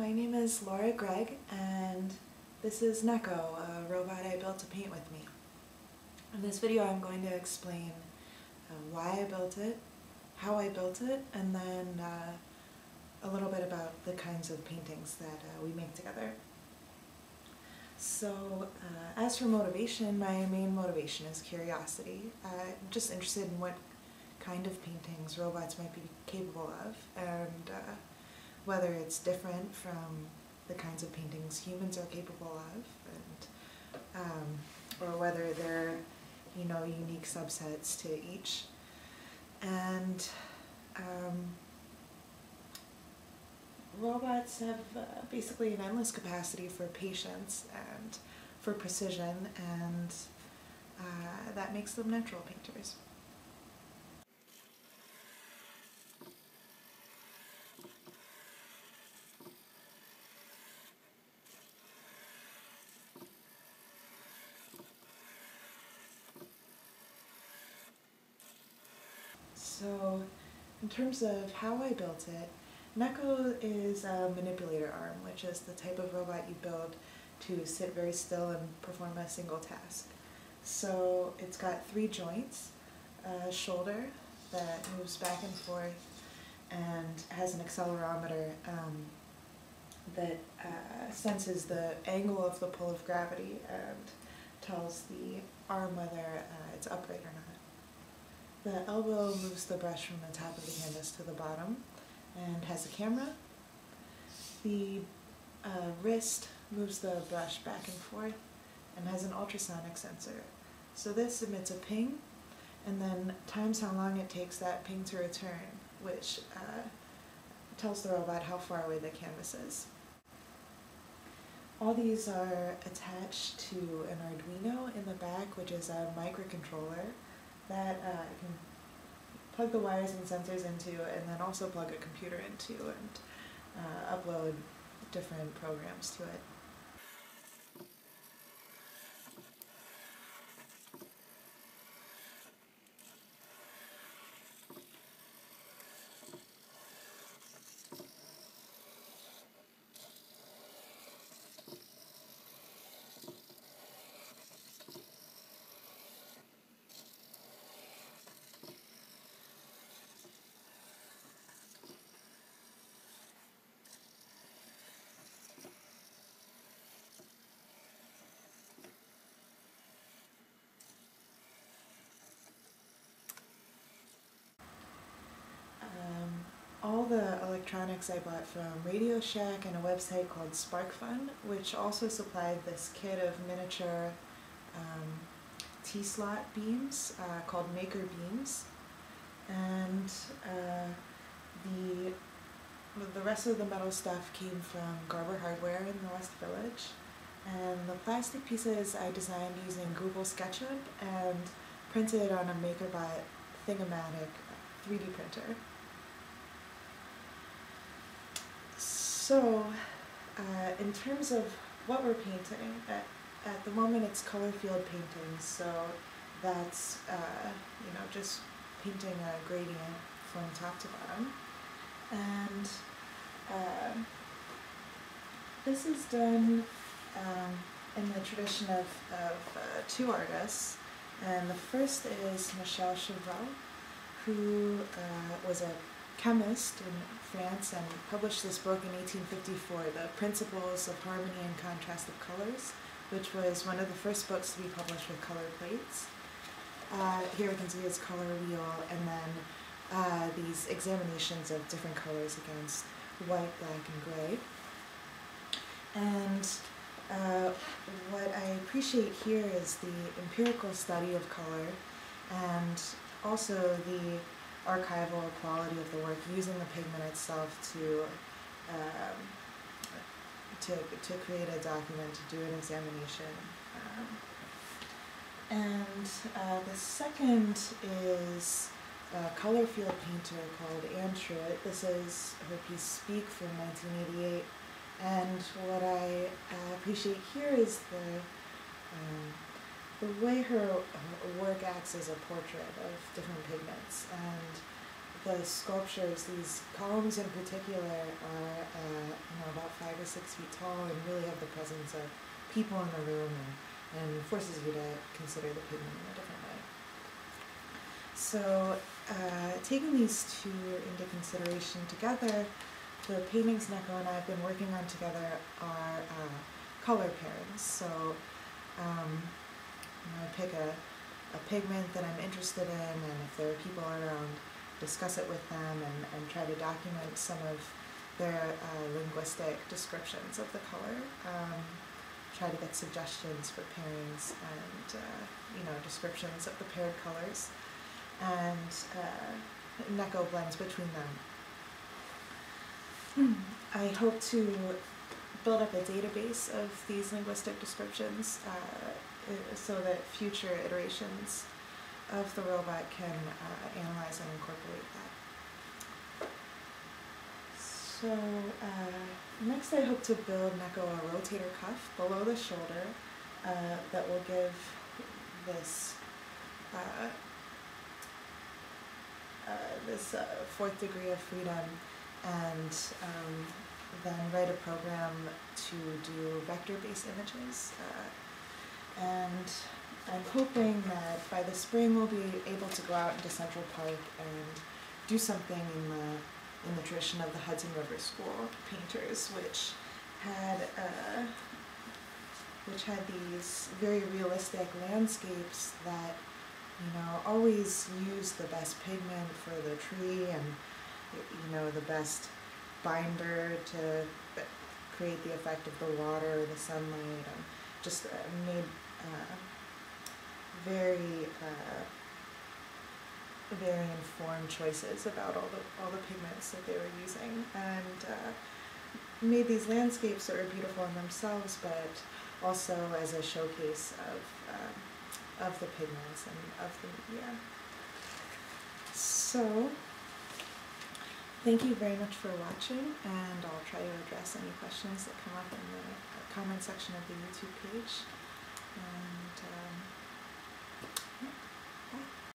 my name is Laura Gregg, and this is Neko, a robot I built to paint with me. In this video I'm going to explain why I built it, how I built it, and then a little bit about the kinds of paintings that we make together. So as for motivation, my main motivation is curiosity. I'm just interested in what kind of paintings robots might be capable of, and whether it's different from the kinds of paintings humans are capable of, and or whether they're, unique subsets to each. And robots have basically an endless capacity for patience and for precision, and that makes them natural painters. So, in terms of how I built it, Neko is a manipulator arm, which is the type of robot you build to sit very still and perform a single task. So it's got 3 joints, a shoulder that moves back and forth and has an accelerometer that senses the angle of the pull of gravity and tells the arm whether it's upright or not. The elbow moves the brush from the top of the canvas to the bottom and has a camera. The wrist moves the brush back and forth and has an ultrasonic sensor. So this emits a ping and then times how long it takes that ping to return, which tells the robot how far away the canvas is. All these are attached to an Arduino in the back, which is a microcontroller that you can plug the wires and sensors into, and then also plug a computer into and upload different programs to it. All the electronics I bought from Radio Shack and a website called SparkFun, which also supplied this kit of miniature T-slot beams called Maker beams, and the rest of the metal stuff came from Garber Hardware in the West Village, and the plastic pieces I designed using Google SketchUp and printed on a MakerBot Thing-O-Matic 3D printer. So, in terms of what we're painting, at the moment it's color field painting, so that's, just painting a gradient from top to bottom. And this is done in the tradition of 2 artists, and the first is Michel Chevreul, who was a chemist in France and published this book in 1854, The Principles of Harmony and Contrast of Colors, which was one of the first books to be published with color plates. Here we can see his color wheel, and then these examinations of different colors against white, black, and gray. And what I appreciate here is the empirical study of color, and also the archival quality of the work, using the pigment itself to create a document, to do an examination. The second is a color field painter called Anne Truitt. This is her piece Speak from 1988, and what I appreciate here is the way her work acts as a portrait of different pigments, and the sculptures, these columns in particular, are about 5 or 6 feet tall and really have the presence of people in the room, and forces you to consider the pigment in a different way. So taking these two into consideration together, the paintings Neko and I have been working on together are color pairings. So I pick a pigment that I'm interested in, and if there are people around, discuss it with them and try to document some of their linguistic descriptions of the color. Try to get suggestions for pairings and descriptions of the paired colors, and Neko blends between them. I hope to build up a database of these linguistic descriptions so that future iterations of the robot can analyze and incorporate that. So next I hope to build Neko a rotator cuff below the shoulder that will give this fourth degree of freedom, and then write a program to do vector-based images. And I'm hoping that by the spring we'll be able to go out into Central Park and do something in the tradition of the Hudson River School painters, which had these very realistic landscapes that always use the best pigment for the tree and the best binder to create the effect of the water, the sunlight, and just made very informed choices about all the pigments that they were using, and made these landscapes that are beautiful in themselves, but also as a showcase of the pigments and of the media. So thank you very much for watching, and I'll try to address any questions that come up in the comment section of the YouTube page. And yeah, bye.